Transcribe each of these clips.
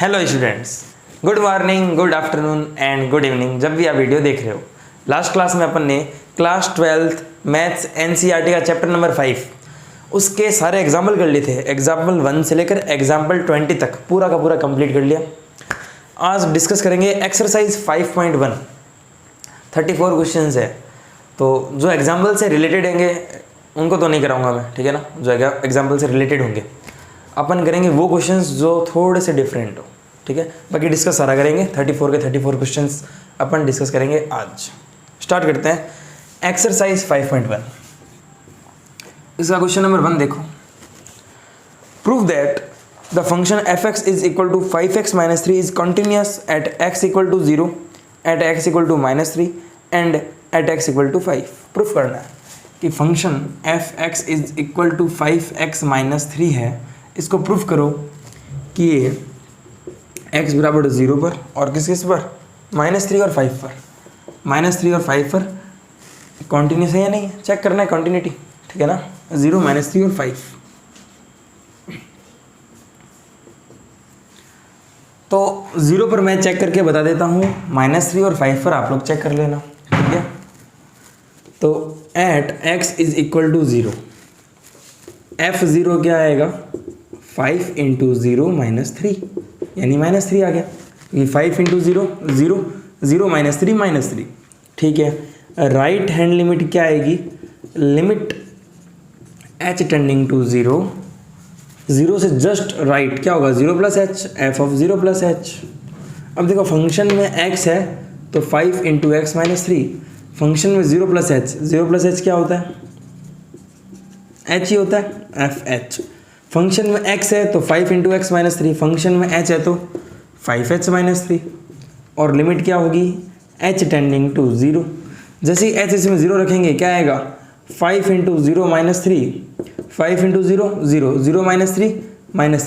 Hello students, good morning, good afternoon and good evening. जब भी आप वीडियो देख रहे हो, लास्ट क्लास में अपन ने क्लास 12th मैथ्स एनसीईआरटी का चैप्टर नंबर 5 उसके सारे एग्जाम्पल कर लिए थे। एग्जाम्पल 1 से लेकर एग्जाम्पल 20 तक पूरा का पूरा कंप्लीट कर लिया। आज डिस्कस करेंगे एक्सरसाइज 5.1। 34 क्वेश्चन है, तो जो एग्जाम्पल से रिलेटेड होंगे उनको तो नहीं कराऊंगा मैं, ठीक है ना। जो एग्जाम्पल से रिलेटेड होंगे अपन करेंगे वो क्वेश्चंस जो थोड़े से डिफरेंट हो, ठीक है। बाकी डिस्कस सारा करेंगे। 34 के 34 क्वेश्चंस अपन डिस्कस करेंगे आज। स्टार्ट करते हैं एक्सरसाइज 5.1। इसका क्वेश्चन नंबर 1 देखो। Prove that the function fx is equal to 5x minus 3 is continuous at x equal to 0, at x equal to -3 and at x equal to 5। Proof करना है कि function fx is equal to 5x minus 3 है। इसको proof करो कि ये x बराबर 0 पर और किस किस पर -3 और 5 पर, -3 और 5 पर कॉन्टिन्यूस है या नहीं है, चेक करना है कॉन्टिन्यूटी, ठीक है ना। 0, -3 और 5। तो 0 पर मैं चेक करके बता देता हूँ, -3 और 5 पर आप लोग चेक कर लेना, ठीक है। तो at x is equal to 0, f0 क्या आएगा 5 इंटू 0 -3, यानी -3 आ गया। ये 5 इंटू 0 0 0 -3 ठीक है। राइट हैंड लिमिट क्या आएगी, लिमिट h टेंडिंग टू 0, 0 से जस्ट राइट क्या होगा 0 plus h, f of 0 plus h। अब देखो फंक्शन में x है तो 5 इंटू एक्स माइनस 3, फंक्शन में 0 प्लस h, 0 प्लस h क्या होता है h ही होता है, एफ एच। फंक्शन में x है तो 5 इंटू एक्स माइनस 3, फंक्शन में h है तो 5h माइनस 3, और लिमिट क्या होगी h टेंडिंग टू 0। जैसे ही h इसमें 0 रखेंगे क्या आएगा 5 इंटू 0 माइनस 3, 5 इंटू 0 0 0 माइनस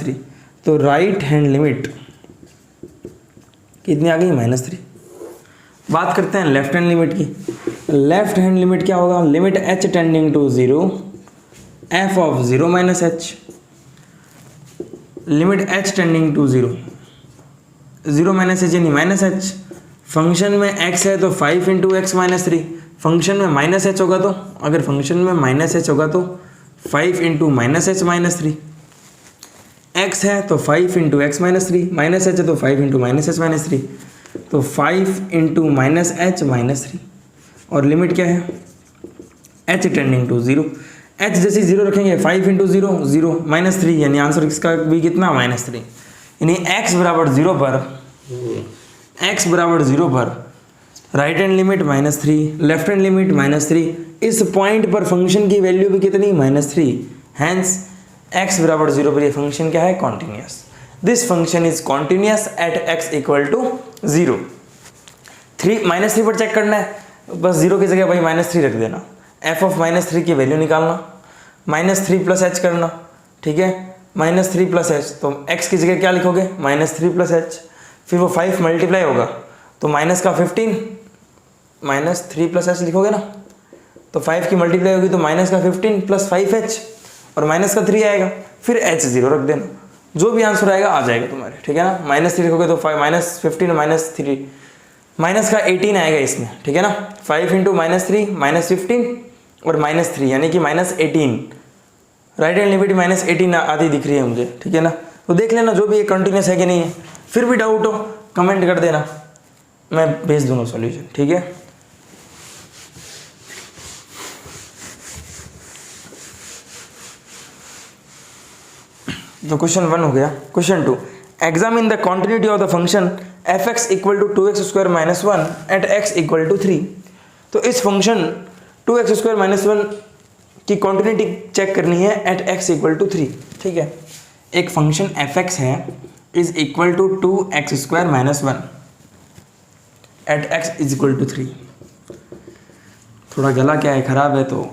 3 तो राइट हैंड लिमिट कितनी आ गई -3। बात करते हैं लेफ्ट हैंड लिमिट की। लेफ्ट हैंड लिमिट क्या होगा, limit h tending to 0, f of 0 minus h, limit h tending to 0, 0 minus h यानी माइनस h। फंक्शन में x है तो 5 इंटू एक्स माइनस 3, फंक्शन में माइनस h होगा तो, अगर फंक्शन में माइनस h होगा तो 5 into minus h minus 3। x है तो 5 into x minus 3, minus h है तो 5 इंटू माइनस h माइनस 3, तो 5 इंटू माइनस h माइनस 3, और लिमिट क्या है h टेंडिंग टू 0। h जैसे 0 रखेंगे 5 इंटू 0 0 -3, यानी आंसर इसका भी कितना -3। यानी x बराबर 0 पर, x बराबर 0 पर right hand limit -3, left hand limit -3। इस पॉइंट पर फंक्शन की वैल्यू भी कितनी -3, हैंस x बराबर 0 पर ये फंक्शन क्या है continuous. This function is continuous at x equal to 0। -3 पर चेक करना है, बस 0 की जगह भाई -3 रख देना। f ऑफ -3 की वैल्यू निकालना, -3 प्लस h करना, ठीक है। -3 प्लस h तो x की जगह क्या लिखोगे -3 प्लस h, फिर वो 5 मल्टीप्लाई होगा तो माइनस का 15 -3 प्लस h लिखोगे ना, तो 5 की मल्टीप्लाई होगी तो माइनस का 15 प्लस 5h और माइनस का 3 आएगा, फिर h 0 रख देना। जो भी आंसर आएगा आ जाएगा तुम्हारे, ठीक है ना। -3 लिखोगे तो -15 -3 माइनस का 18 आएगा इसमें, ठीक है ना। 5 इंटू -3 -15 और -3 यानी कि -18। राइट हैंड लिमिट -18 आधी दिख रही है मुझे, ठीक है ना। तो देख लेना जो भी ये कंटिन्यूस है कि नहीं है। फिर भी डाउट हो कमेंट कर देना, मैं भेज दूंगा सॉल्यूशन, ठीक है। तो क्वेश्चन 1 हो गया। Question 2, examine the continuity of the function fx equal to 2x square minus 1 at x equal to 3। तो इस फंक्शन 2x स्क्वायर माइनस 1 की कॉन्टिन्यूटी चेक करनी है एट x इक्वल टू 3, ठीक है। एक फंक्शन fx है is equal to 2x square minus 1 at x is equal to 3। थोड़ा गला क्या है ख़राब है तो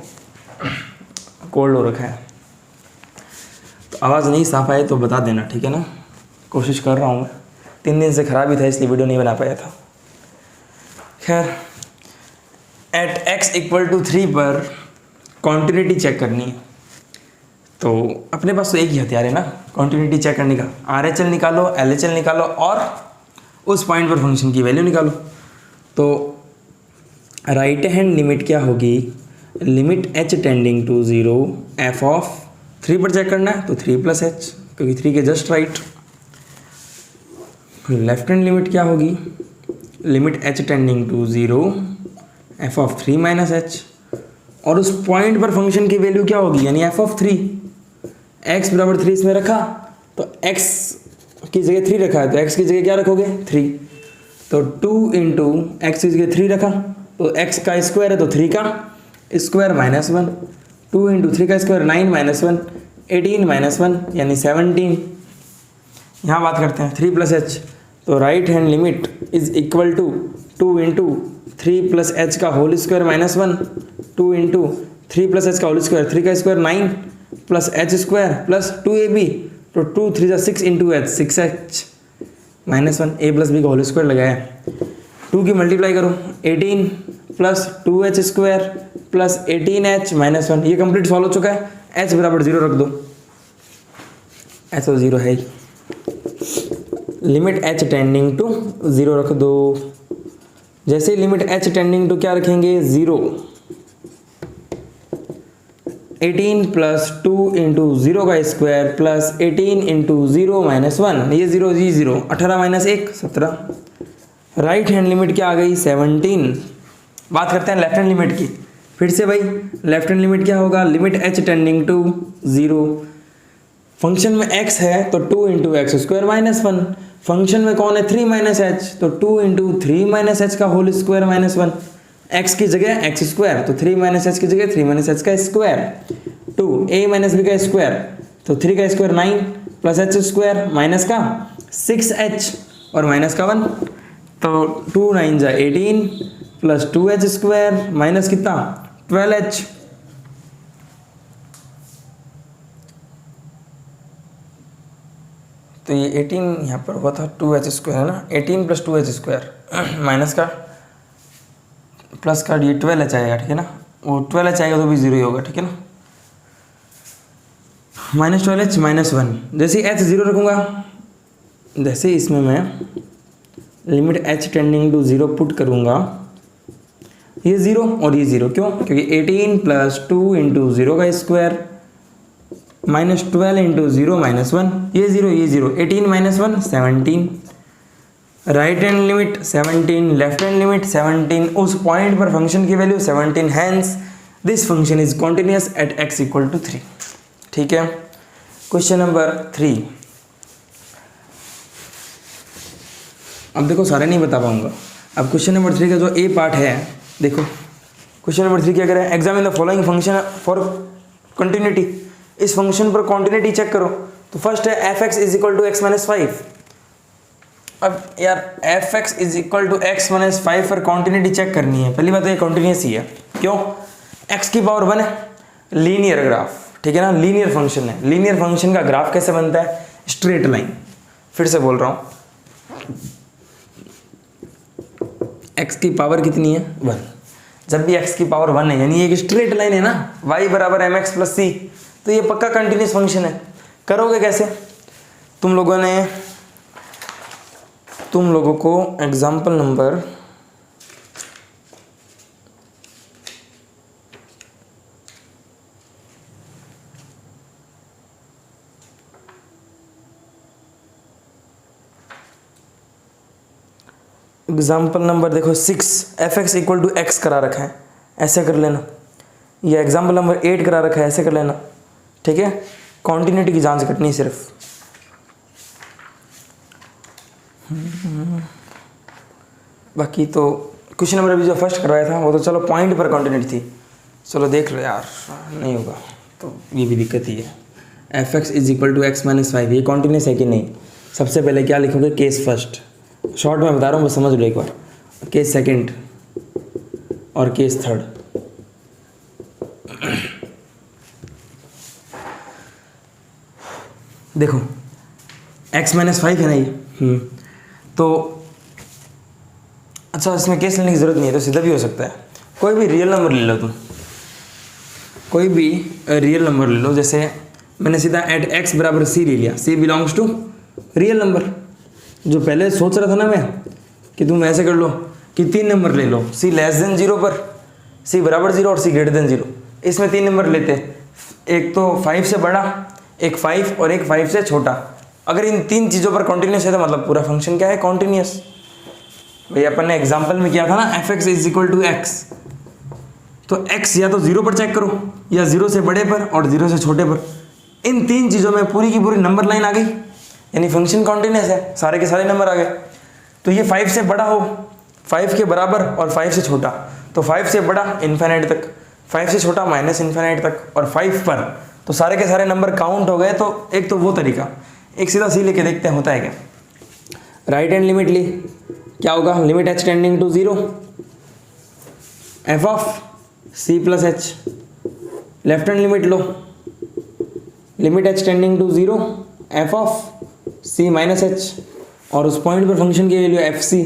कोल्ड हो रखा है, तो आवाज़ नहीं साफ आए तो बता देना, ठीक है ना। कोशिश कर रहा हूँ मैं, 3 दिन से ख़राब ही था इसलिए वीडियो नहीं बना पाया था। खैर एट x इक्वल टू 3 पर कॉन्टिन्यूटी चेक करनी है। तो अपने पास तो एक ही हथियार है ना कॉन्टिन्यूटी चेक करने का, RHL निकालो, LHL निकालो और उस पॉइंट पर फंक्शन की वैल्यू निकालो। तो राइट हैंड लिमिट क्या होगी, limit h tending to 0 f of 3 पर चेक करना है तो 3 + h, क्योंकि 3 के just right. Left hand limit क्या होगी, limit h tending to 0 f of 3 - h, और उस पॉइंट पर फंक्शन की वैल्यू क्या होगी, यानी f ऑफ 3। x बराबर 3 इसमें रखा तो x की जगह 3 रखा है तो x की जगह क्या रखोगे 3, तो 2 इंटू एक्स की जगह 3 रखा तो x का स्क्वायर है तो 3 का स्क्वायर -1, 2 इंटू 3 का स्क्वायर 9 - 1 18 - 1 यानी 17। यहाँ बात करते हैं 3 + h, तो right hand limit is equal to 2 into 3 + h का होल स्क्वायर -1, 2 इंटू 3 + h का होल स्क्वायर, 3 का square 9 plus h square plus 2ab, तो 2 3 जा 6 into h 6h -1 a + b का होल स्क्वायर लगाया, 2 की मल्टीप्लाई करो 18 plus 2h square plus 18h -1, ये कंप्लीट सॉल्व हो चुका है। h बराबर 0 रख दो, h तो 0 है ही, लिमिट h टेंडिंग टू 0 रख दो। जैसे ही लिमिट h टेंडिंग टू क्या रखेंगे 0, 18 प्लस 2 इंटू 0 का स्क्वायर प्लस 18 इंटू 0 - 1, ये 0 जी 0, 18 - 1 17। राइट हैंड लिमिट क्या आ गई 17। बात करते हैं लेफ्ट हैंड लिमिट की, फिर से भाई लेफ्ट हैंड लिमिट क्या होगा, limit h tending to 0, function में x है तो 2 इंटू एक्स स्क्वायर -1, फंक्शन में कौन है 3 - h, तो 2 इंटू 3 - h का होल स्क्वायर -1, x की जगह x स्क्वायर तो 3 - h की जगह 3 - h का स्क्वायर, 2 a - b का स्क्वायर तो 3 का square 9 plus h square minus का 6h और माइनस का 1, तो 2 9 जा 18 प्लस 2h स्क्वायर माइनस कितना 12h, तो ये 18 यहाँ पर हुआ था 2h स्क्वायर है ना, 18 प्लस 2h स्क्वायर माइनस का प्लस का ये 12h आएगा, ठीक है ना, वो 12h आएगा तो भी 0 ही होगा, ठीक है ना, -12h -1। जैसे ही h 0 रखूँगा, जैसे इसमें मैं limit h tending to 0 put करूँगा, ये 0 और ये 0, क्यों, क्योंकि 18 प्लस 2 इंटू 0 का स्क्वायर -12 इंटू 0 -1, ये 0 ये 0, 18 - 1 17। Right hand limit 17, left hand limit 17, उस पॉइंट पर फंक्शन की value 17, hence this function is continuous at x = 3। ठीक है, क्वेश्चन नंबर 3। अब देखो सारे नहीं बता पाऊंगा, अब क्वेश्चन नंबर 3 का जो ए पार्ट है, देखो क्वेश्चन नंबर 3 क्या करें, examine the following function for continuity, इस फंक्शन पर कंटिन्यूटी चेक करो। तो फर्स्ट है f(x = x - 5), अब यार f(x = x - 5) पर कंटिन्यूटी चेक करनी है, पहली बात तो ये कंटिन्यूअस ही है, क्यों, x की पावर 1 है, लीनियर ग्राफ, ठीक है ना, लीनियर फंक्शन है, लीनियर फंक्शन का ग्राफ कैसे बनता है, स्ट्रेट लाइन। फिर से बोल रहा हूँ, x की पावर कितनी है 1, जब भी x की पावर 1 है यानी एक स्ट्रेट लाइन है ना, y = mx + c, तो ये पक्का कंटिन्यूस फंक्शन है। करोगे कैसे, तुम लोगों को एग्जाम्पल नंबर देखो 6, f(x = x) करा रखा है, ऐसे कर लेना, या एग्जाम्पल नंबर 8 करा रखा है, ऐसे कर लेना, ठीक है, कॉन्टिन्यूटी की जांच करनी है सिर्फ। बाकी तो क्वेश्चन नंबर अभी जो फर्स्ट करवाया था वो तो चलो पॉइंट पर कॉन्टिन्यूटी थी, चलो देख लो यार, नहीं होगा तो ये भी दिक्कत ही है। f(x = x - 5) ये कॉन्टिन्यूस है कि नहीं, सबसे पहले क्या लिखोगे, केस फर्स्ट, शॉर्ट में बता रहा हूँ, बस समझ लो एक बार, केस सेकंड और केस थर्ड। देखो x - 5 है ना ये, तो अच्छा इसमें केस लेने की ज़रूरत नहीं है, तो सीधा भी हो सकता है, कोई भी रियल नंबर ले लो तुम, कोई भी रियल नंबर ले लो, जैसे मैंने सीधा एट एक्स बराबर सी ले लिया, सी बिलोंग्स टू रियल नंबर। जो पहले सोच रहा था ना मैं कि तुम ऐसे कर लो कि 3 नंबर ले लो, सी लेस देन 0 पर, सी बराबर 0 और सी ग्रेटर देन 0, इसमें 3 नंबर लेते, एक तो 5 से बड़ा, एक 5 और एक 5 से छोटा। अगर इन 3 चीज़ों पर कॉन्टिन्यूस है तो मतलब पूरा फंक्शन क्या है, कॉन्टिन्यूस। भाई अपन ने एग्जाम्पल में किया था ना f x is equal to x, तो x या तो 0 पर चेक करो या 0 से बड़े पर और 0 से छोटे पर। इन 3 चीज़ों में पूरी की पूरी नंबर लाइन आ गई, यानी फंक्शन कॉन्टिन्यूस है, सारे के सारे नंबर आ गए। तो ये 5 से बड़ा हो, 5 के बराबर और 5 से छोटा, तो 5 से बड़ा इन्फिनिट तक, 5 से छोटा माइनस इन्फिनिट तक और 5 पर, तो सारे के सारे नंबर काउंट हो गए। तो एक तो वो तरीका, एक सीधा सी लेके देखते हैं होता है क्या। राइट हैंड लिमिट ली, क्या होगा, limit h tending to 0 f of c plus h. Left hand limit लो, limit h tending to 0 f of c minus h, और उस पॉइंट पर फंक्शन की वैल्यू एफ सी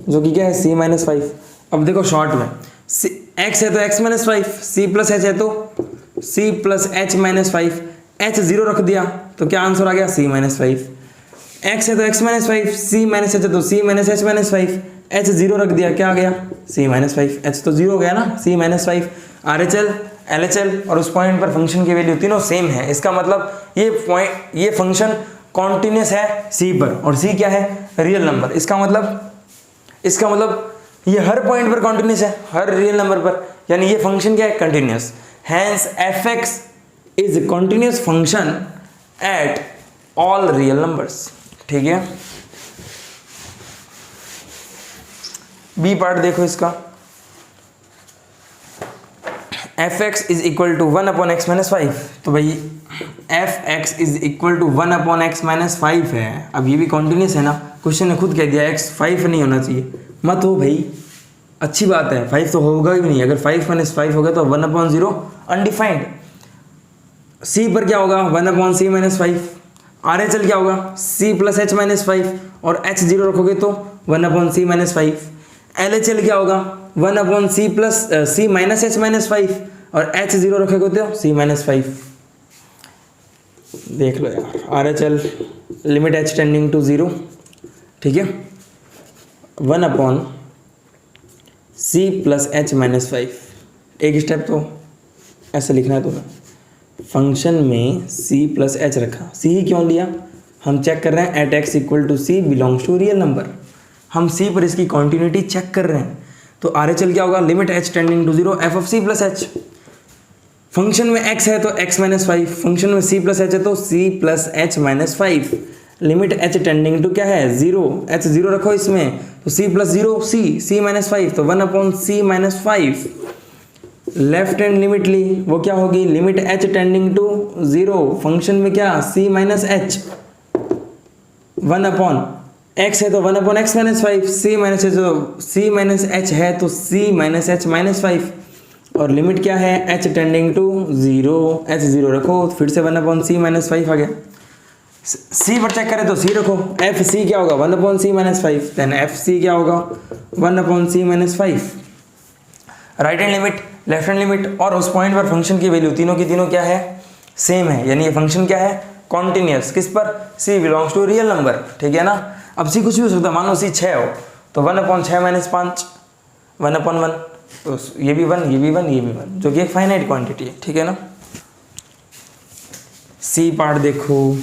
जो कि क्या है सी माइनस 5। अब देखो शॉर्ट में x है तो x minus 5, c plus h है तो c plus h minus 5, h 0 रख दिया तो क्या आंसर आ गया c माइनस 5। x है तो x minus 5, c minus h है तो c minus H minus 5, h 0 रख दिया क्या आ गया c माइनस 5, h तो 0 हो गया ना, c माइनस 5। RHL LHL और उस पॉइंट पर फंक्शन की वैल्यू तीनों सेम है, इसका मतलब ये फंक्शन कॉन्टिन्यूस है c पर, और c क्या है, रियल नंबर। इसका मतलब ये हर पॉइंट पर कॉन्टिन्यूस है, हर रियल नंबर पर, यानी ये फंक्शन क्या है, continuous. Hence f x is continuous function at all real numbers. ठीक है, बी पार्ट देखो इसका, f x is equal to 1 upon x minus 5, तो भाई f x is equal to 1 upon x minus 5 है। अब ये भी कॉन्टिन्यूस है ना, क्वेश्चन ने खुद कह दिया एक्स 5 नहीं होना चाहिए, मत हो भाई, अच्छी बात है, 5 तो होगा ही नहीं। अगर 5 माइनस 5 होगा तो 1 अपॉन 0 अनडिफाइंड। सी पर क्या होगा 1 अपॉन सी माइनस 5, RHL क्या होगा c प्लस एच माइनस 5, और h 0 रखोगे तो 1 अपॉन सी माइनस 5। LHL क्या होगा 1 अपॉन सी प्लस सी माइनस एच माइनस 5, और h 0 रखोगे तो c माइनस 5। देख लो यार, RHL limit h tending to 0, ठीक है, 1 upon c plus h minus 5। एक स्टेप तो ऐसे लिखना है तुम्हें, फंक्शन में c प्लस एच रखा, c ही क्यों लिया, हम चेक कर रहे हैं at x equal to c belongs to real number, हम c पर इसकी कॉन्टिन्यूटी चेक कर रहे हैं। तो RHL क्या होगा, limit h tending to 0 f of c plus h. Function में x है तो x माइनस 5, फंक्शन में c प्लस एच है तो c plus h minus 5। Limit h tending to क्या है 0, h 0 रखो इसमें तो c प्लस 0 c माइनस 5, तो 1 upon c minus 5। Left hand limit ली, वो क्या होगी, limit h tending to 0, function में क्या c minus h, 1 upon x है तो 1 upon x minus 5, c minus h तो c माइनस एच है तो c माइनस एच माइनस 5, और लिमिट क्या है h टेंडिंग टू 0, h 0 रखो फिर से 1 अपॉन c माइनस 5 आ गया। c पर चेक करें तो c रखो, एफ सी क्या होगा 1 upon c minus 5, then F C क्या होगा 1 upon c minus 5। Right hand limit, left hand limit, और उस पॉइंट पर फंक्शन की वैल्यू तीनों की तीनों क्या है, सेम है, यानी ये फंक्शन क्या है, कॉन्टिन्यूस। किस पर, c belongs to real number, ठीक है ना। अब c कुछ भी हो सकता है, मान लो c 6 हो तो 1 अपॉन 6 माइनस 5, 1 अपॉन 1, तो ये भी 1, ये भी 1, ये भी 1, जो कि एक फाइनाइट क्वांटिटी है, ठीक है ना। c पार्ट देखो,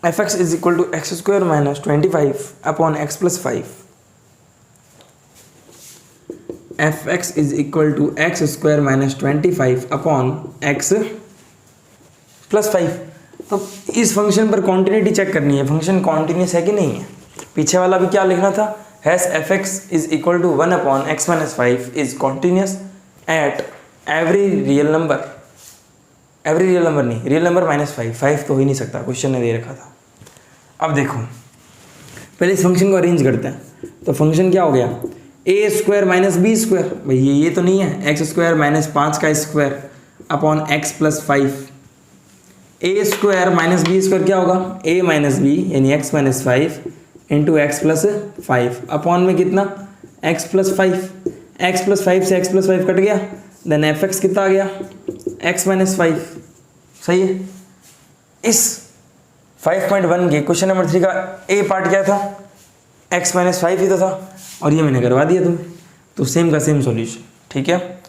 f x is equal to x square minus 25 upon x plus 5। F x is equal to x square minus 25 upon x plus 5। तो इस फंक्शन पर कॉन्टिन्यूटी चेक करनी है, फंक्शन कॉन्टिन्यूस है कि नहीं है। पीछे वाला भी क्या लिखना था, has f x is equal to 1 upon x minus 5 is continuous at every real number, every real number नहीं, रियल नंबर माइनस 5 तो हो ही नहीं सकता, क्वेश्चन ने दे रखा था। अब देखो पहले इस फंक्शन को अरेंज करते हैं, तो फंक्शन क्या हो गया, ए स्क्वायर माइनस बी स्क्वायर, भाई ये तो नहीं है, एक्स स्क्वायर माइनस 5 का स्क्वायर अपॉन एक्स प्लस 5। ए स्क्वायर माइनस बी स्क्वायर क्या होगा, ए माइनस बी यानी x minus 5 into x plus 5 upon में कितना, एक्स प्लस 5। x प्लस 5 से x प्लस 5 कट गया, देन एफ एक्स कितना आ गया x माइनस 5। सही है। इस 5.1 के क्वेश्चन नंबर 3 का ए पार्ट क्या था, x माइनस 5 ही तो था, और ये मैंने करवा दिया तुम्हें, तो सेम का सेम सॉल्यूशन। ठीक है,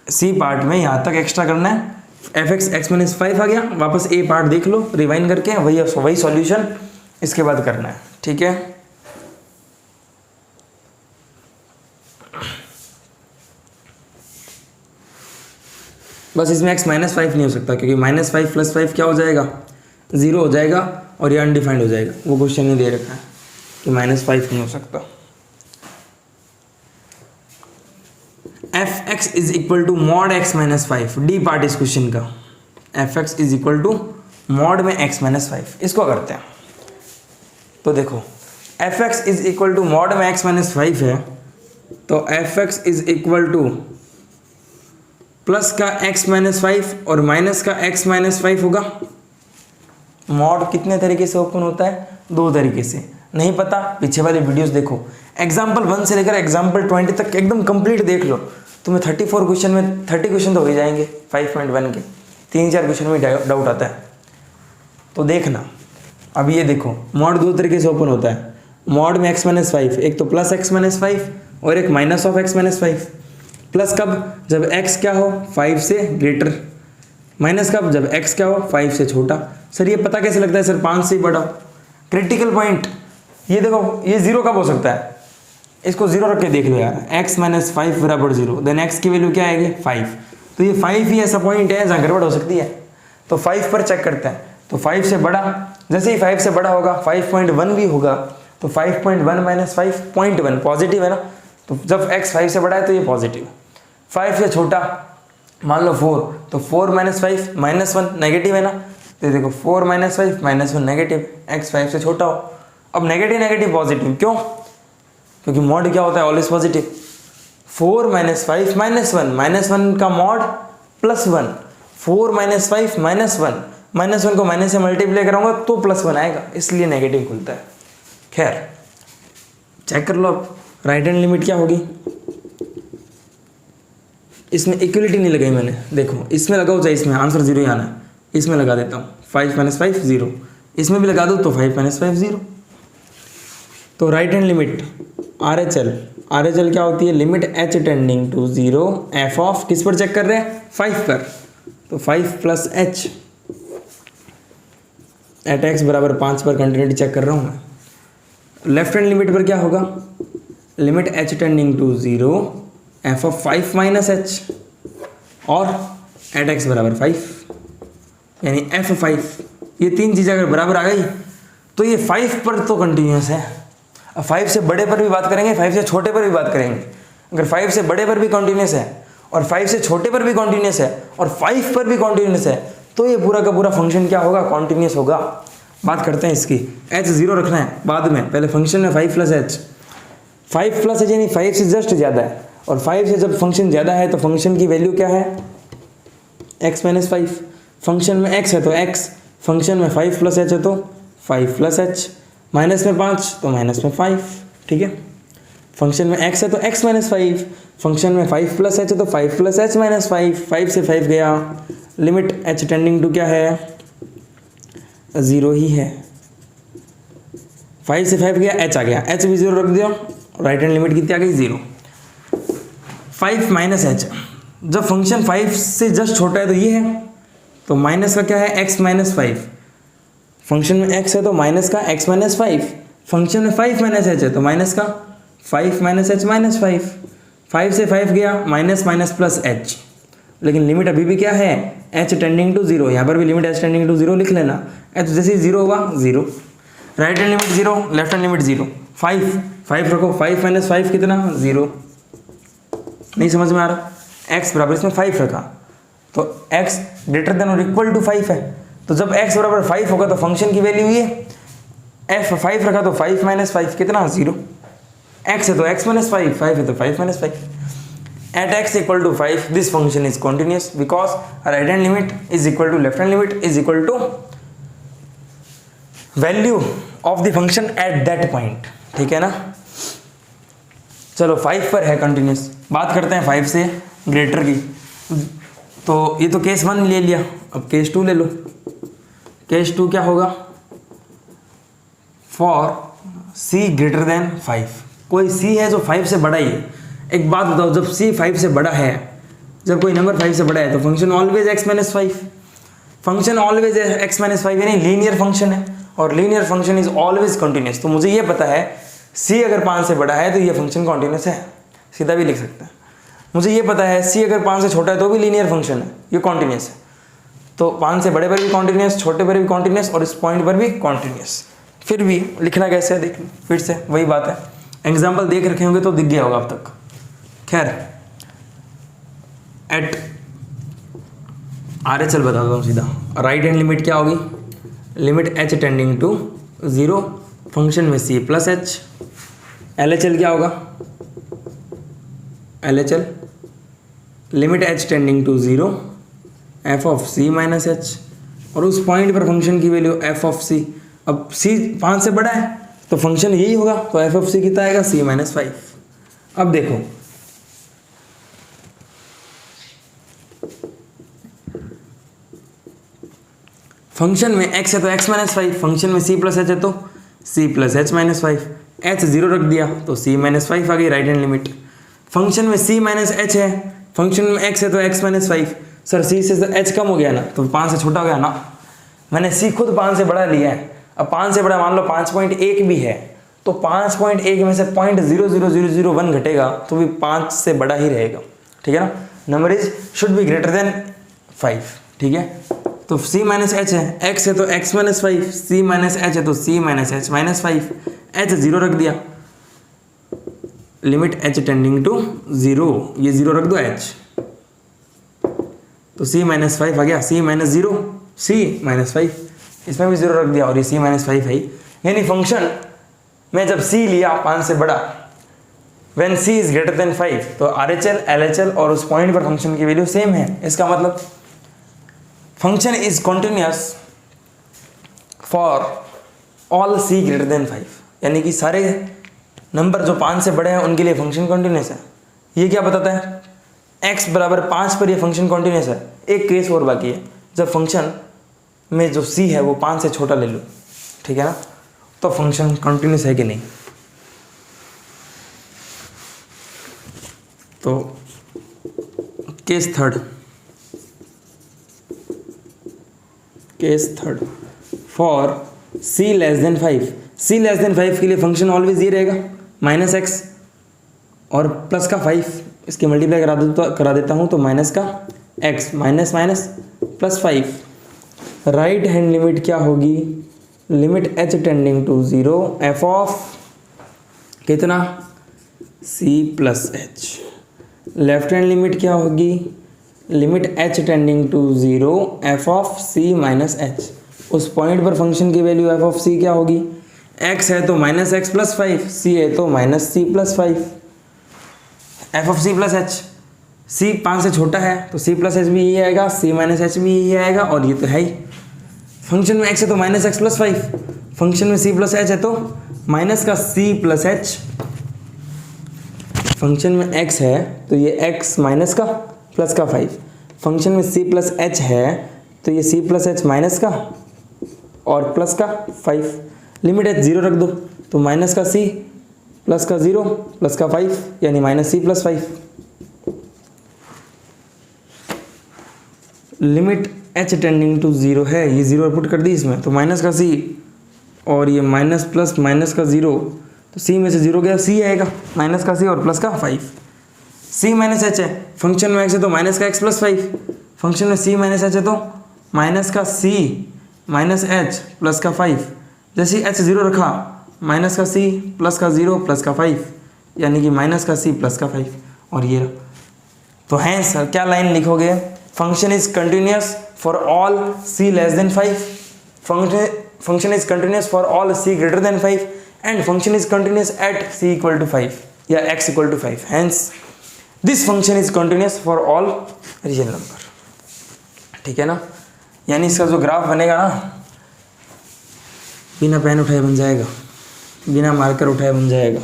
सी पार्ट में यहाँ तक एक्स्ट्रा करना है, एफ एक्स एक्स माइनस 5 आ गया, वापस ए पार्ट देख लो रिवाइंड करके, वही सॉल्यूशन इसके बाद करना है। ठीक है, बस इसमें x माइनस 5 नहीं हो सकता, क्योंकि माइनस 5 प्लस 5 क्या हो जाएगा, 0 हो जाएगा, और ये अनडिफाइंड हो जाएगा। वो क्वेश्चन नहीं दे रखा है कि माइनस 5 नहीं हो सकता। F x is equal to mod x minus 5, d part इस क्वेश्चन का। F x is equal to mod में x माइनस 5, इसको करते हैं। तो देखो f x is equal to mod में x माइनस 5 है, तो f x is equal to plus का x माइनस 5 और माइनस का x माइनस 5 होगा। मॉड कितने तरीके से ओपन होता है, 2 तरीके से। नहीं पता, पीछे वाली वीडियोस देखो, एग्जाम्पल 1 से लेकर एग्जाम्पल 20 तक एकदम कंप्लीट देख लो, तुम्हें 34 क्वेश्चन में 30 क्वेश्चन तो हो ही जाएंगे 5.1 के, 3-4 क्वेश्चन में डाउट आता है, तो देखना। अब ये देखो मॉड 2 तरीके से ओपन होता है, मॉड में x माइनस 5, एक तो प्लस x माइनस 5 और एक minus of x minus 5। Plus कब, जब x क्या हो 5 से ग्रेटर, माइनस कब, जब x क्या हो 5 से छोटा। सर ये पता कैसे लगता है सर, 5 से ही बड़ा। क्रिटिकल पॉइंट ये देखो, ये 0 कब हो सकता है, इसको 0 रख के देख लो यार, x माइनस 5 बराबर 0, देन x की वैल्यू क्या आएगी 5, तो ये 5 ही ऐसा पॉइंट है जहाँ गड़बड़ हो सकती है। तो 5 पर चेक करते हैं, तो 5 से बड़ा, जैसे ही 5 से बड़ा होगा 5.1 भी होगा, तो 5.1 माइनस 5.1 पॉजिटिव है ना, तो जब x 5 से बड़ा है तो ये पॉजिटिव है। 5 से छोटा मान लो 4, तो 4 माइनस 5 माइनस 1 नेगेटिव है ना, तो देखो 4 माइनस 5 माइनस 1 नेगेटिव, x 5 से छोटा हो। अब नेगेटिव नेगेटिव पॉजिटिव क्यों, क्योंकि मॉड क्या होता है always positive. 4 minus 5 minus 1, minus 1 का mod plus 1, 4 minus 5 minus 1, minus 1 को माइनस से मल्टीप्लाई कराऊंगा तो प्लस 1 आएगा, इसलिए नेगेटिव खुलता है। खैर चेक कर लो अब राइट हैंड लिमिट क्या होगी। इसमें इक्वलिटी नहीं लगाई मैंने, देखो इसमें लगाओ चाहे इसमें, आंसर 0 ही आना है। इसमें लगा देता हूँ 5 माइनस 5 0, इसमें भी लगा दो तो 5 माइनस 5 0। तो right hand limit R H L क्या होती है, limit h tending to 0 f of, किस पर चेक कर रहे हैं 5 पर, तो 5 प्लस h एट x बराबर 5 पर कंटिन्यूटी चेक कर रहा हूँ मैं। लेफ्ट हैंड लिमिट पर क्या होगा, limit h tending to 0 f of 5 minus h और एट x बराबर 5, यानी f5। ये 3 चीज़ें अगर बराबर आ गई तो ये 5 पर तो कंटिन्यूस है। अब 5 से बड़े पर भी बात करेंगे, 5 से छोटे पर भी बात करेंगे। अगर 5 से बड़े पर भी कॉन्टिन्यूस है और 5 से छोटे पर भी कॉन्टिन्यूस है और 5 पर भी कॉन्टिन्यूस है, तो ये पूरा का पूरा फंक्शन क्या होगा, कॉन्टिन्यूस होगा। बात करते हैं इसकी, h 0 रखना है बाद में, पहले फंक्शन में 5 प्लस h, 5 प्लस h यानी 5 से जस्ट ज़्यादा है, और 5 से जब फंक्शन ज़्यादा है तो फंक्शन की वैल्यू क्या है x माइनस 5। फंक्शन में x है तो x, फंक्शन में 5 प्लस h है तो 5 प्लस h, माइनस में 5 तो माइनस में 5। ठीक है, फंक्शन में x है तो x माइनस 5, फंक्शन में 5 प्लस h है तो 5 प्लस h माइनस 5, 5 से 5 गया, लिमिट h टेंडिंग टू क्या है 0 ही है। 5 से 5 गया, h आ गया, h भी 0 रख दिया, राइट हैंड लिमिट कितनी आ गई 0। 5 माइनस h, जब फंक्शन 5 से जस्ट छोटा है तो ये है, तो माइनस का क्या है x माइनस 5, फंक्शन में x है तो माइनस का x माइनस 5, फंक्शन में 5 माइनस h है तो माइनस का 5 माइनस h माइनस 5, 5 से 5 गया, माइनस माइनस प्लस h, लेकिन लिमिट अभी भी क्या है h टेंडिंग टू 0, यहाँ पर भी लिमिट h टेंडिंग टू 0 लिख लेना, h जैसे ही 0 होगा 0, right hand limit 0, left hand limit 0, 5 रखो, 5 माइनस 5 कितना 0, नहीं समझ में आ रहा, x बराबर इसमें 5 रखा तो x ग्रेटर देन और इक्वल टू 5 है, तो जब x बराबर 5 होगा तो फंक्शन की वैल्यू ये f 5 रखा तो 5 माइनस 5 कितना 0, x है तो x माइनस 5, 5 है तो 5 minus 5, at x equal to 5 this function is continuous because right hand limit is equal to left hand limit is equal to value of the function at that point। ठीक है ना, चलो 5 पर है continuous, बात करते हैं 5 से ग्रेटर की। तो ये तो केस 1 ले लिया, अब केस 2 ले लो। केस 2 क्या होगा? फॉर c ग्रेटर देन 5, कोई c है जो 5 से बड़ा ही है। एक बात बताओ, जब c 5 से बड़ा है, जब कोई नंबर 5 से बड़ा है तो function always x minus 5, function always x minus 5 यानी लीनियर फंक्शन है, और linear function is always continuous. तो मुझे ये पता है c अगर 5 से बड़ा है तो ये फंक्शन कॉन्टिन्यूस है, सीधा भी लिख सकते हैं। मुझे ये पता है c अगर 5 से छोटा है तो भी लीनियर फंक्शन है, ये कॉन्टिन्यूस है। तो 5 से बड़े पर भी कॉन्टिन्यूस, छोटे पर भी कॉन्टिन्यूस, और इस पॉइंट पर भी कॉन्टिन्यूस। फिर भी लिखना कैसे है देख लो, फिर से वही बात है, एग्जाम्पल देख रखे होंगे तो दिख गया होगा अब तक। खैर एट RHL बता दो सीधा, राइट हैंड लिमिट क्या होगी? Limit h tending to 0, function में c प्लस h। LHL क्या होगा? LHL limit h tending to 0 f of c minus h, और उस पॉइंट पर फंक्शन की वैल्यू f ऑफ c। अब c 5 से बड़ा है तो फंक्शन यही होगा, तो f ऑफ c कितना आएगा? c minus 5। अब देखो फंक्शन में x है तो x माइनस 5, फंक्शन में c प्लस h है तो c plus h minus 5, h 0 रख दिया तो c माइनस 5 आ गई राइट हैंड लिमिट। फंक्शन में c माइनस h है, फंक्शन में x है तो x माइनस 5। सर c से h कम हो गया ना, तो 5 से छोटा हो गया ना। मैंने c खुद 5 से बड़ा लिया है, अब 5 से बड़ा मान लो 5.1 भी है, तो 5.1 में से 0.00001 घटेगा तो भी 5 से बड़ा ही रहेगा, ठीक है ना। Number is should be greater than 5, ठीक है। तो c माइनस h है, x है तो x minus 5, c minus h है तो c minus h minus 5, h 0 रख दिया, लिमिट h टेंडिंग टू 0, ये 0 रख दो h, तो c माइनस 5 आ गया, c माइनस 0, c माइनस 5, इसमें भी 0 रख दिया और ये c माइनस 5 है। यानी फंक्शन में जब c लिया 5 से बड़ा, when c is greater than 5, तो RHL LHL और उस पॉइंट पर फंक्शन की वैल्यू सेम है। इसका मतलब function is continuous for all c greater than 5, यानी कि सारे नंबर जो 5 से बड़े हैं उनके लिए फंक्शन कॉन्टिन्यूस है। ये क्या बताता है? x बराबर 5 पर ये फंक्शन कॉन्टिन्यूस है। एक केस और बाकी है, जब फंक्शन में जो c है वो 5 से छोटा ले लो, ठीक है ना, तो फंक्शन कॉन्टिन्यूस है कि नहीं। तो case third, for c less than 5, c less than 5 के लिए फंक्शन ऑलवेज ये रहेगा माइनस x और प्लस का 5, इसके मल्टीप्लाई करा देता हूँ तो माइनस का x, minus minus plus 5। Right hand limit क्या होगी? Limit h tending to 0 f of कितना? c plus h। Left hand limit क्या होगी? Limit h tending to 0 f of c minus h। उस पॉइंट पर फंक्शन की value f of c क्या होगी? x है तो माइनस x प्लस 5, c है तो minus c plus 5, f of c plus h। c 5 से छोटा है तो c प्लस h भी यही आएगा, c माइनस h भी यही आएगा, और ये तो है ही। फंक्शन में x है तो माइनस x प्लस 5, फंक्शन में c प्लस h है तो माइनस का c प्लस h। फंक्शन में x है तो ये x माइनस का प्लस का 5, फंक्शन में c प्लस h है तो ये c प्लस h माइनस का और प्लस का 5। लिमिट h 0 रख दो तो माइनस का c प्लस का 0 प्लस का 5, यानी minus c plus 5। Limit h tending to 0 है, ये 0 पुट कर दी इसमें, तो माइनस का c और ये माइनस प्लस माइनस का 0, तो c में से 0 गया, c आएगा माइनस का c और प्लस का 5। c माइनस h है, फंक्शन में x है तो माइनस का x प्लस 5, फंक्शन में c माइनस h है तो माइनस का c माइनस h प्लस का 5। जैसे h 0 रखा, माइनस का c प्लस का 0 प्लस का 5, यानी कि माइनस का c प्लस का 5, और ये रहा। तो हैं सर क्या लाइन लिखोगे? Function is continuous for all c less than 5, function is continuous for all c greater than 5, and function is continuous at c equal to 5 या x equal to 5। Hence this function is continuous for all real number, ठीक है ना। यानी इसका जो graph बनेगा ना, बिना पेन उठाए बन जाएगा, बिना मार्कर उठाए बन जाएगा।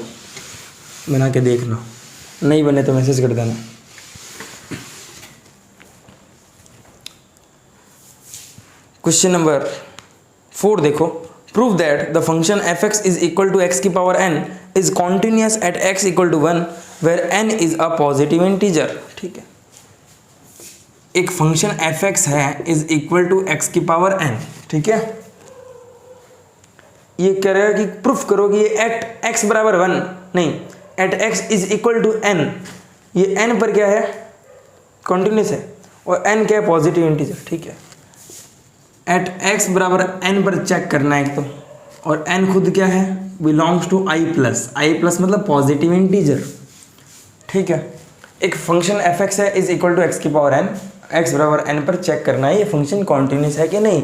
बना के देखना, नहीं बने तो मैसेज कर देना। क्वेश्चन नंबर 4 देखो, prove that the function f x is equal to x की power n is continuous at x equal to 1 where n is a positive integer. ठीक है, एक फंक्शन एफ एक्स है इज इक्वल टू एक्स की power n. ठीक है, ये कह रहा है कि प्रूफ करो कि ये एट एक्स बराबर 1 नहीं, at x is equal to n, ये एन पर क्या है, कॉन्टिन्यूस है, और एन क्या है, पॉजिटिव इंटीजर। ठीक है, एट एक्स बराबर एन पर चेक करना है एक तो, और एन खुद क्या है, बिलोंग्स टू आई प्लस मतलब पॉजिटिव इंटीजर। ठीक है, एक फंक्शन एफ एक्स है इज इक्वल टू एक्स की पावर एन, एक्स बराबर एन पर चेक करना है ये फंक्शन कॉन्टिन्यूस है कि नहीं।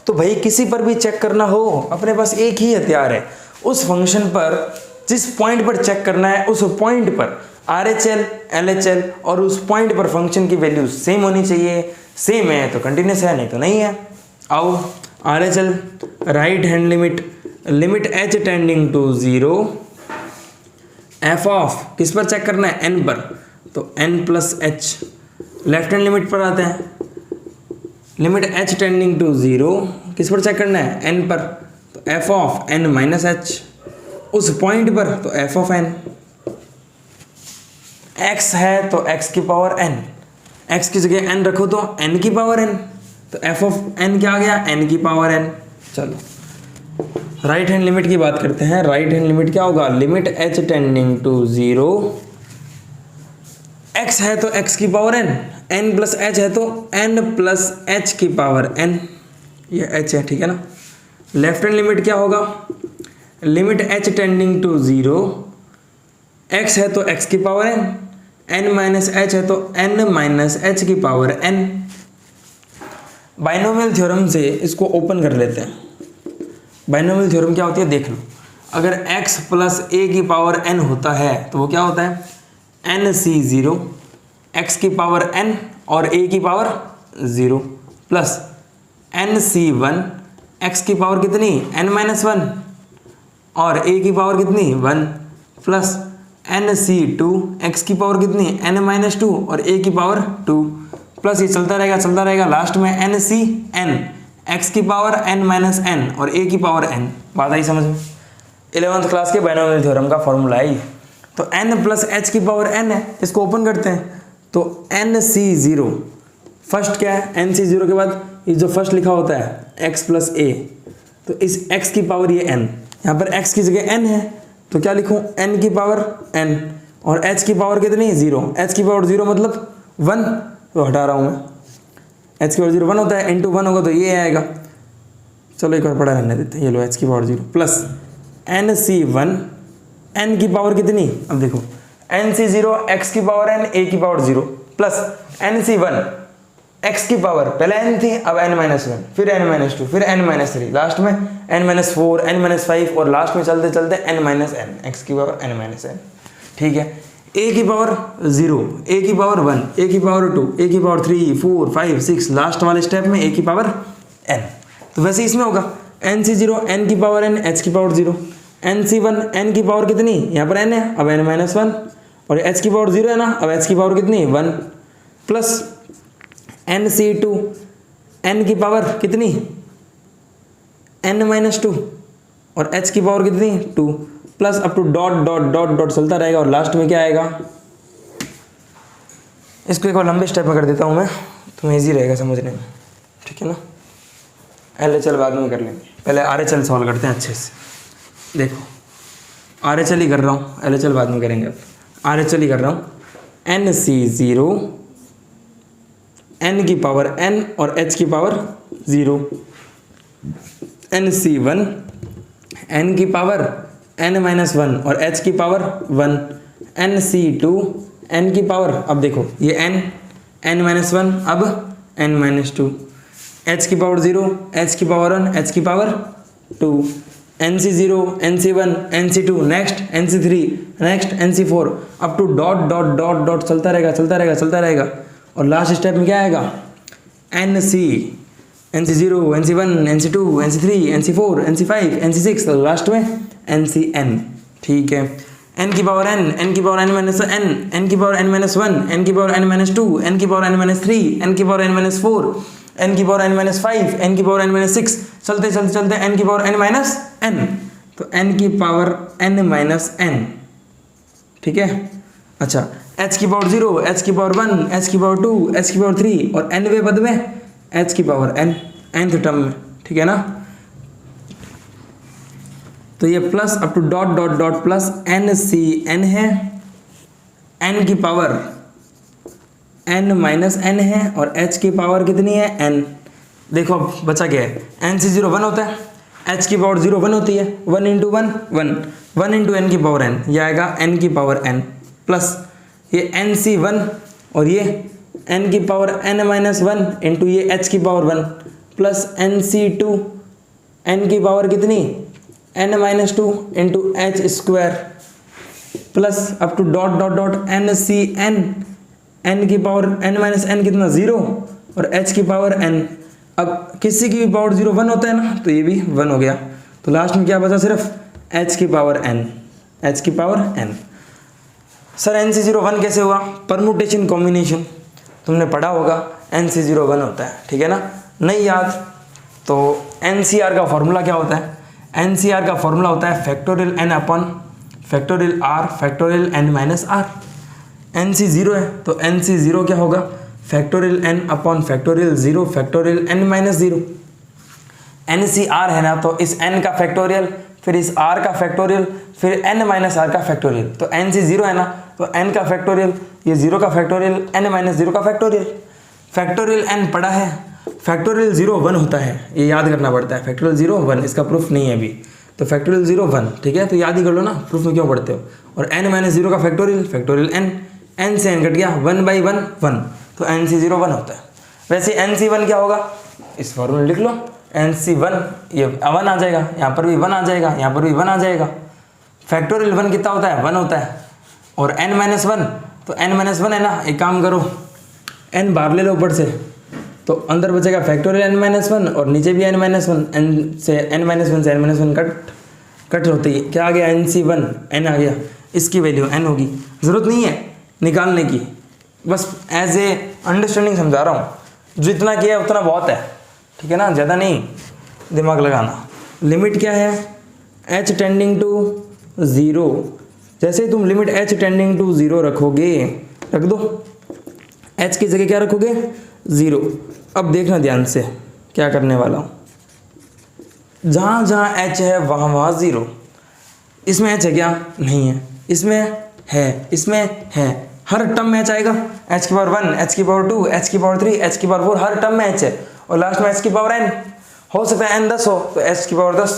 तो भाई किसी पर भी चेक करना हो, अपने पास एक ही हथियार है, उस फंक्शन पर जिस पॉइंट पर चेक करना है उस पॉइंट पर RHL LHL और उस पॉइंट पर फंक्शन की वैल्यू सेम होनी चाहिए। सेम है तो कंटिन्यूस है, नहीं तो नहीं है। आओ RHL right hand limit h tending to 0 f of किस पर चेक करना है, n पर, तो n plus h. Left hand limit पर आते हैं, लिमिट h टेंडिंग टू 0 किस पर चेक करना है, n पर, तो f of n minus H. उस पॉइंट पर तो f ऑफ n, x है तो x की पावर n, x की जगह n रखो तो n की पावर n, तो f ऑफ n क्या आ गया, n की पावर n। चलो राइट हैंड लिमिट की बात करते हैं। राइट हैंड लिमिट क्या होगा, limit h tending to 0, x है तो x की power n, n plus h है तो n प्लस h की पावर n, ये h है। ठीक है ना। लेफ्ट हैंड लिमिट क्या होगा, limit h tending to 0, x है तो x की power n, n minus h है तो n माइनस h की पावर n। बाइनोमियल थ्योरम से इसको ओपन कर लेते हैं। बाइनोमियल थ्योरम क्या होती है देख लो, अगर x प्लस a की पावर n होता है तो वो क्या होता है, NC0 x की पावर n और a की पावर 0 प्लस NC1 x की पावर कितनी, n माइनस 1 और a की पावर कितनी 1 प्लस NC2 x की पावर कितनी, n माइनस 2 और a की पावर 2 प्लस ये चलता रहेगा लास्ट में NCn x की पावर n माइनस n और a की पावर n। बात आई समझ में। 11th क्लास के बाइनोमियल थ्योरम का फॉर्मूला है। तो n प्लस h की पावर n है, इसको ओपन करते हैं तो NC0 फर्स्ट क्या है, NC0 के बाद ये जो फर्स्ट लिखा होता है x प्लस a, तो इस x की पावर ये n, यहाँ पर x की जगह n है तो क्या लिखूँ, n की पावर n और h की पावर कितनी 0, h की पावर 0 मतलब 1, तो हटा रहा हूँ मैं, h की पावर 0 1 होता है, इंटू 1 होगा तो ये आएगा। चलो एक बार पढ़ा रहने देते हैं, ये लो h की पावर 0 प्लस NC1 n की पावर कितनी, अब देखो NC0 x की पावर n a की पावर 0 प्लस NC1 x की पावर पहले n थी अब n माइनस 1 फिर n माइनस 2 फिर n माइनस 3 लास्ट में n माइनस 4 n माइनस 5 और लास्ट में चलते चलते n माइनस n x की पावर n माइनस n। ठीक है, a की पावर 0, a की पावर 1, a की पावर 2, a की पावर 3 4 5 6 लास्ट वाले स्टेप में a की पावर n। तो वैसे इसमें होगा NC0 n की पावर n h की पावर 0, NC1 n की पावर कितनी, यहाँ पर n है अब n माइनस 1 और h की पावर 0 है ना, अब h की पावर कितनी 1 प्लस NC2 n की पावर कितनी n माइनस 2 और h की पावर कितनी 2 plus up to dot dot dot dot चलता रहेगा और लास्ट में क्या आएगा। इसको एक और लंबे स्टेप में कर देता हूँ मैं, तुम्हें ईजी रहेगा समझने में। ठीक है ना, LHL बाद में कर लेंगे, पहले RHL सॉल्व करते हैं अच्छे से। देखो RHL ही कर रहा हूँ, LHL बाद में करेंगे। अब RHL ही कर रहा हूँ, NC0 n की पावर n और h की पावर 0, NC1 n की पावर n माइनस 1 और h की पावर 1, NC2 n की पावर, अब देखो ये n माइनस 1 अब n माइनस 2, h की पावर 0 h की पावर 1 h की power 2, NC0 NC1 NC2 next NC3 next NC4 up to dot dot dot dot चलता रहेगा और लास्ट स्टेप में क्या आएगा, NC0 NC1 NC2 NC3 NC4 NC5 NC6 तो लास्ट में NCn। ठीक है, n की पावर n, n की power n minus n, n की पावर n माइनस 1, n की पावर n माइनस 2, n की पावर n माइनस 3, n की पावर n माइनस 4, n की पावर n माइनस 5, n की पावर n माइनस 6, चलते चलते चलते n की पावर n माइनस n, तो n की पावर n माइनस n, ठीक है। अच्छा, h की पावर 0, h की पावर 1, h की पावर 2, h की पावर 3 और nवें पद में h की पावर n, nth टर्म में, ठीक है ना। तो ये plus up to dot dot dot plus n C n है, n की पावर n माइनस n है और h की पावर कितनी है n। देखो अब बचा क्या है, n से 0 1 होता है, h की पावर 0 1 होती है, 1 इंटू 1 1, 1 इंटू n की पावर n, ये आएगा n की पावर n प्लस ये n सी 1 और ये n की पावर n माइनस 1 इंटू ये h की power 1 plus n C 2, n की पावर कितनी n minus 2 into h square plus up to dot dot dot n C n, n की power n minus n कितना 0 और h की power n। अब किसी की भी पावर 0 1 होता है ना, तो ये भी 1 हो गया, तो लास्ट में क्या बचा सिर्फ h की पावर n, h की पावर n। सर n से 0 1 कैसे हुआ, परमुटेशन कॉम्बिनेशन तुमने पढ़ा होगा, n से 0 1 होता है, ठीक है ना। नहीं याद तो NCR का फॉर्मूला क्या होता है, NCR का फॉर्मूला होता है factorial n upon factorial r factorial n minus r। NC 0 है तो NC 0 क्या होगा, factorial n upon factorial 0 factorial n minus 0। NC r है ना, तो इस n का फैक्टोरियल फिर इस r का फैक्टोरियल फिर n माइनस r का फैक्टोरियल, तो NC 0 है ना, तो n का फैक्टोरियल ये 0 का फैक्टोरियल n माइनस 0 का फैक्टोरियल। फैक्टोरियल n पढ़ा है, फैक्टोरियल 0 1 होता है, ये याद करना पड़ता है। फैक्टोरियल 0 1, इसका प्रूफ नहीं है अभी, तो फैक्टोरियल 0 1, ठीक है, तो याद ही कर लो ना, प्रूफ में क्यों पढ़ते हो। और n माइनस 0 का फैक्टोरियल फैक्टोरियल n, n से n कट गया 1 बाई 1 1, तो NC 0 1 होता है। वैसे NC 1 क्या होगा, इस फॉर्मूले लिख लो, NC 1 ये 1 आ जाएगा, यहाँ पर भी 1 आ जाएगा, यहाँ पर भी 1 आ जाएगा। फैक्टोरियल 1 कितना होता है, 1 होता है, और n माइनस 1, तो n माइनस 1 है ना, एक काम करो n बाहर ले लो ऊपर से, तो अंदर बचेगा फैक्टोरियल n माइनस 1 और नीचे भी n माइनस 1, n से n माइनस 1 से n माइनस 1 कट होती है, क्या आ गया NC 1 n आ गया, इसकी वैल्यू n होगी। ज़रूरत नहीं है निकालने की, बस एज ए अंडरस्टैंडिंग समझा रहा हूँ, जितना किया उतना बहुत है, ठीक है ना, ज़्यादा नहीं दिमाग लगाना। लिमिट क्या है, h टेंडिंग टू 0, जैसे तुम लिमिट h टेंडिंग टू 0 रखोगे, रख दो h की जगह क्या रखोगे 0। अब देखना ध्यान से क्या करने वाला हूँ, जहाँ जहाँ h है वहाँ वहाँ 0, इसमें h है क्या, नहीं है, इसमें है, इसमें है, हर टर्म में h आएगा, h की पावर 1, h की पावर 2, h की पावर 3, h की पावर 4, हर टर्म में h है, और लास्ट में h की पावर n। हो सकता है n 10 हो तो h की पावर 10,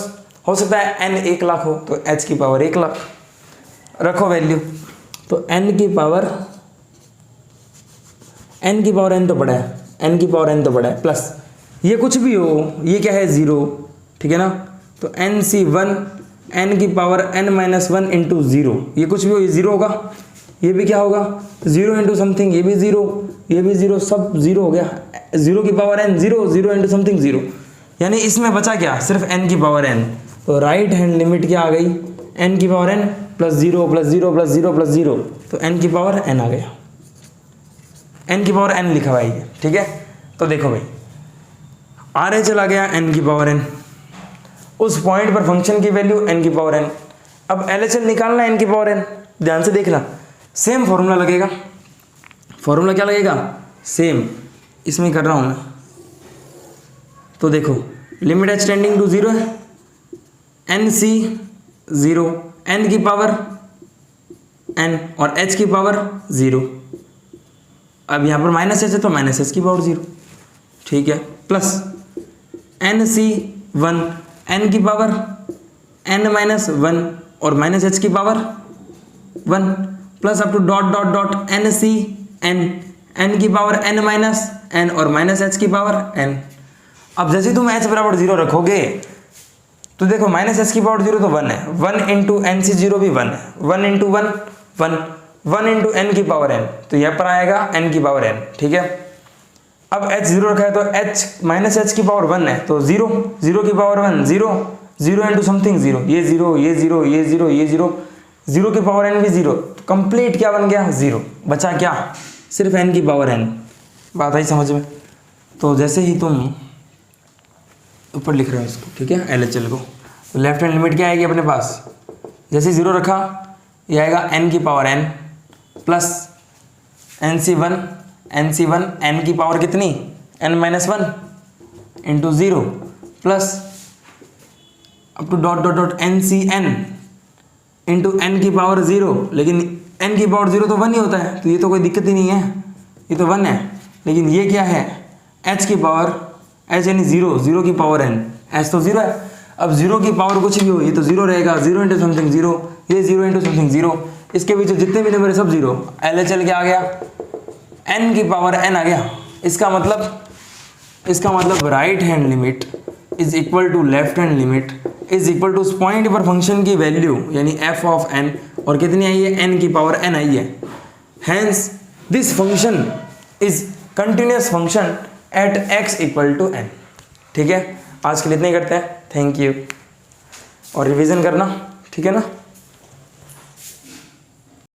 हो सकता है n 1 लाख हो तो h की पावर 1 लाख, रखो वैल्यू, तो n की पावर n तो बड़ा है, n की पावर n तो बड़ा है, प्लस ये कुछ भी हो, ये क्या है 0, ठीक है ना, तो NC1 n की पावर n माइनस 1 इंटू 0, ये कुछ भी हो, ये 0 होगा, ये भी क्या होगा 0 इंटू समथिंग, ये भी 0, ये भी 0, सब 0 हो गया, 0 की पावर n 0, 0 इंटू समथिंग 0, यानी इसमें बचा क्या, सिर्फ n की पावर n। तो राइट हैंड लिमिट क्या आ गई, n की power n plus 0 plus 0 plus 0 plus 0, तो n की पावर n आ गया, n की पावर n लिखा हुआ है, ठीक है। तो देखो भाई RA चला गया n की पावर n, उस पॉइंट पर फंक्शन की वैल्यू n की पावर n। अब LHS निकालना है n की पावर n, ध्यान से देखना, सेम फॉर्मूला लगेगा, फॉर्मूला क्या लगेगा सेम, इसमें कर रहा हूँ मैं, तो देखो लिमिट h टेंडिंग टू 0 है, NC 0, n की पावर n और h की पावर 0, अब यहाँ पर माइनस h है तो माइनस h की पावर 0, ठीक है, प्लस NC1 n की पावर n माइनस 1 और माइनस h की power 1 plus up to dot dot dot NCn n की पावर n माइनस n और माइनस h की पावर n। अब जैसे तुम h बराबर 0 रखोगे तो देखो माइनस h की पावर 0 तो 1 है, 1 इंटू NC0 भी 1 है, 1 इंटू 1 1, 1 इंटू n की पावर n, तो यहाँ पर आएगा n की पावर n, ठीक है। अब h 0 रखा है तो h माइनस h की पावर 1 है, तो 0, 0 की पावर 1 0, 0 इंटू समथिंग 0, ये 0 ये 0 ये 0 ये 0, 0 की पावर n भी 0, तो कंप्लीट क्या बन गया 0, बचा क्या सिर्फ n की पावर n। बात आई समझ में। तो जैसे ही तुम ऊपर लिख रहे हो इसको, ठीक है, LHL को, तो लेफ्ट हैंड लिमिट क्या आएगी अपने पास, जैसे 0 रखा ये आएगा n की power n plus NC1 n की पावर कितनी n-1 into 0 plus up to dot dot dot NCn into n की पावर 0, लेकिन n की पावर 0 तो 1 ही होता है, तो ये तो कोई दिक्कत ही नहीं है, ये तो 1 है। लेकिन ये क्या है, h की पावर, h यानी 0 की पावर n, h तो 0 है। अब 0 की पावर कुछ भी हो, ये तो 0 रहेगा, 0 इंटू समथिंग 0, ये 0 इंटू समथिंग 0, इसके बीच जितने भी नंबर है सब 0। LHL क्या आ गया, n की पावर n आ गया। इसका मतलब right hand limit is equal to left hand limit is equal to उस पॉइंट पर फंक्शन की वैल्यू यानी f ऑफ n, और कितनी आई है, n की पावर n आई है। Hence this function is continuous function at x equal to n। ठीक है, आज के लिए इतना ही करते हैं, थैंक यू। और रिवीजन करना, ठीक है ना।